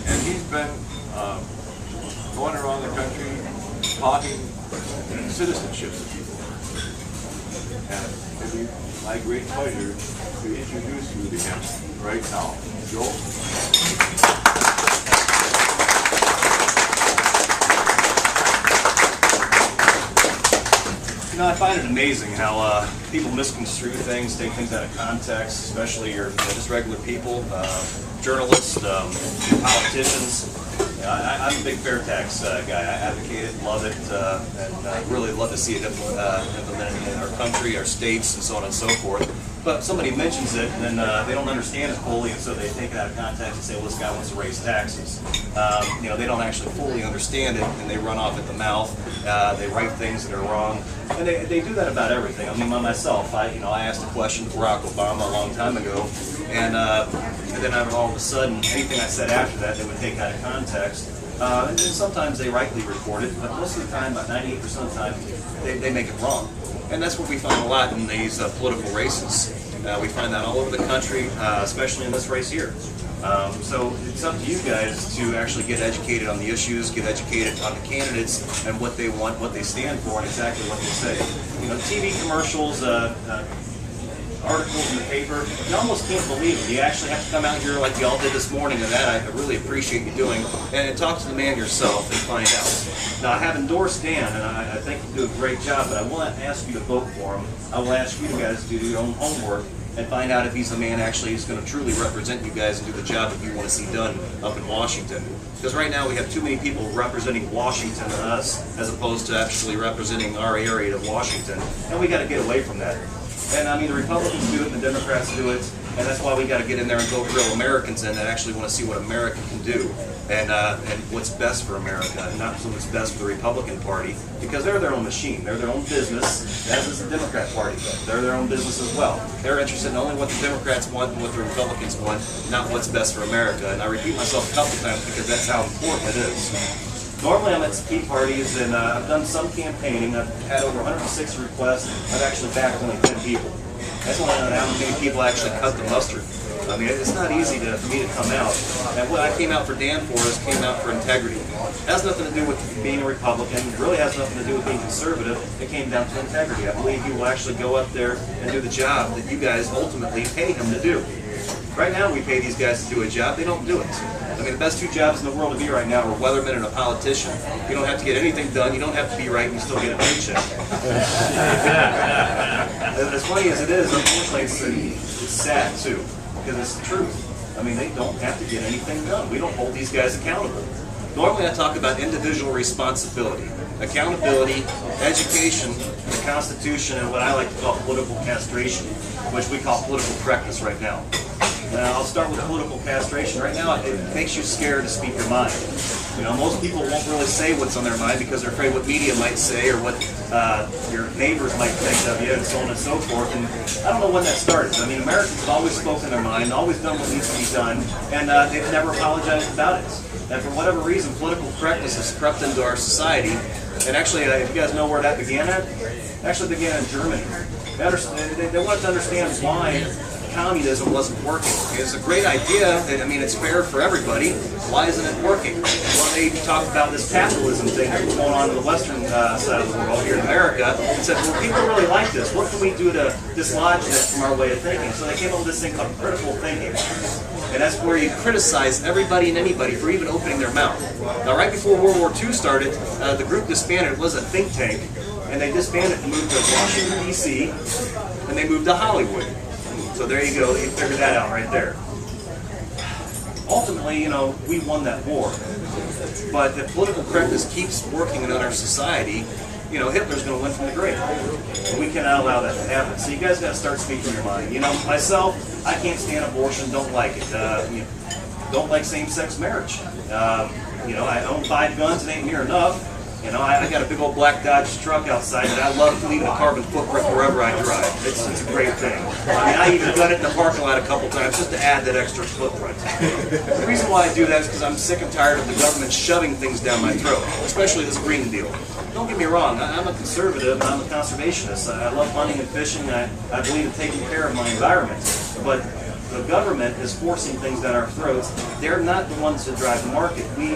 and he's been going around the country talking citizenship to people. And it would be my great pleasure to introduce you to him right now. Joe? You know, I find it amazing how people misconstrue things, take things out of context, especially your just regular people, journalists, politicians. I'm a big fair tax guy. I advocate it, love it, and really love to see it implemented in our country, our states, and so on and so forth. But somebody mentions it, and then they don't understand it fully, and so they take it out of context and say, well, this guy wants to raise taxes. You know, they don't actually fully understand it, and they run off at the mouth. They write things that are wrong, and they do that about everything. I mean, myself, I asked a question to Barack Obama a long time ago, and then all of a sudden, anything I said after that, they would take out of context. And sometimes they rightly report it, but most of the time, about 98% of the time, they make it wrong. And that's what we find a lot in these political races. We find that all over the country, especially in this race here. So it's up to you guys to actually get educated on the issues, get educated on the candidates and what they want, what they stand for, and exactly what they say. You know, TV commercials, articles in the paper, you almost can't believe it. You actually have to come out here like you all did this morning, and that I really appreciate you doing, and talk to the man yourself and find out. Now, I have endorsed Dan, and I think you do a great job, but I won't ask you to vote for him. I will ask you guys to do your own homework and find out if he's the man actually who's going to truly represent you guys and do the job that you want to see done up in Washington. Because right now we have too many people representing Washington and us as opposed to actually representing our area of Washington, and we got to get away from that. And I mean, the Republicans do it and the Democrats do it, and that's why we got to get in there and vote real Americans in that actually want to see what America can do and what's best for America, and not what's best for the Republican Party, because they're their own machine, they're their own business, as is the Democrat Party. They're their own business as well. They're interested in only what the Democrats want and what the Republicans want, not what's best for America. And I repeat myself a couple times because that's how important it is. Normally I'm at ski parties, and I've done some campaigning. I've had over 106 requests. I've actually backed only 10 people. I just want to know how many people actually cut the mustard. I mean, it's not easy for me to come out. And what I came out for Dan for is came out for integrity. It has nothing to do with being a Republican. It really has nothing to do with being conservative. It came down to integrity. I believe he will actually go up there and do the job that you guys ultimately pay him to do. Right now we pay these guys to do a job. They don't do it. I mean, the best two jobs in the world to be right now are a weatherman and a politician. You don't have to get anything done. You don't have to be right, and you still get a paycheck. As funny as it is, unfortunately, it's sad too, because it's the truth. I mean, they don't have to get anything done. We don't hold these guys accountable. Normally I talk about individual responsibility, accountability, education, the Constitution, and what I like to call political castration, which we call political correctness right now. I'll start with political castration. Right now, it makes you scared to speak your mind. You know, most people won't really say what's on their mind because they're afraid what media might say or what your neighbors might think of you, and so on and so forth. And I don't know when that started. I mean, Americans have always spoken their mind, always done what needs to be done, and they've never apologized about it. And for whatever reason, political correctness has crept into our society. And actually, if you guys know where that began at, it actually began in Germany. They wanted to understand why communism wasn't working. It's a great idea. I mean, it's fair for everybody. Why isn't it working? Well, they talked about this capitalism thing that was going on in the western side of the world here in America, and said, well, people really like this. What can we do to dislodge this from our way of thinking? So they came up with this thing called critical thinking. And that's where you criticize everybody and anybody for even opening their mouth. Now, right before World War II started, the group disbanded. It was a think tank, and they disbanded and moved to Washington, D.C., and they moved to Hollywood. So there you go, you figured that out right there. Ultimately, you know, we won that war. But if political correctness keeps working in our society, you know, Hitler's going to win from the grave. And we cannot allow that to happen. So you guys got to start speaking your mind. You know, myself, I can't stand abortion, don't like it. You know, don't like same-sex marriage. You know, I own 5 guns, it ain't near enough. You know, I got a big old black Dodge truck outside, and I love leaving a carbon footprint wherever I drive. It's a great thing. I mean, I even done it in the parking lot a couple times just to add that extra footprint. The reason why I do that is because I'm sick and tired of the government shoving things down my throat, especially this green deal. Don't get me wrong, I'm a conservative and I'm a conservationist. I love hunting and fishing, and I believe in taking care of my environment. But the government is forcing things down our throats. They're not the ones that drive the market. We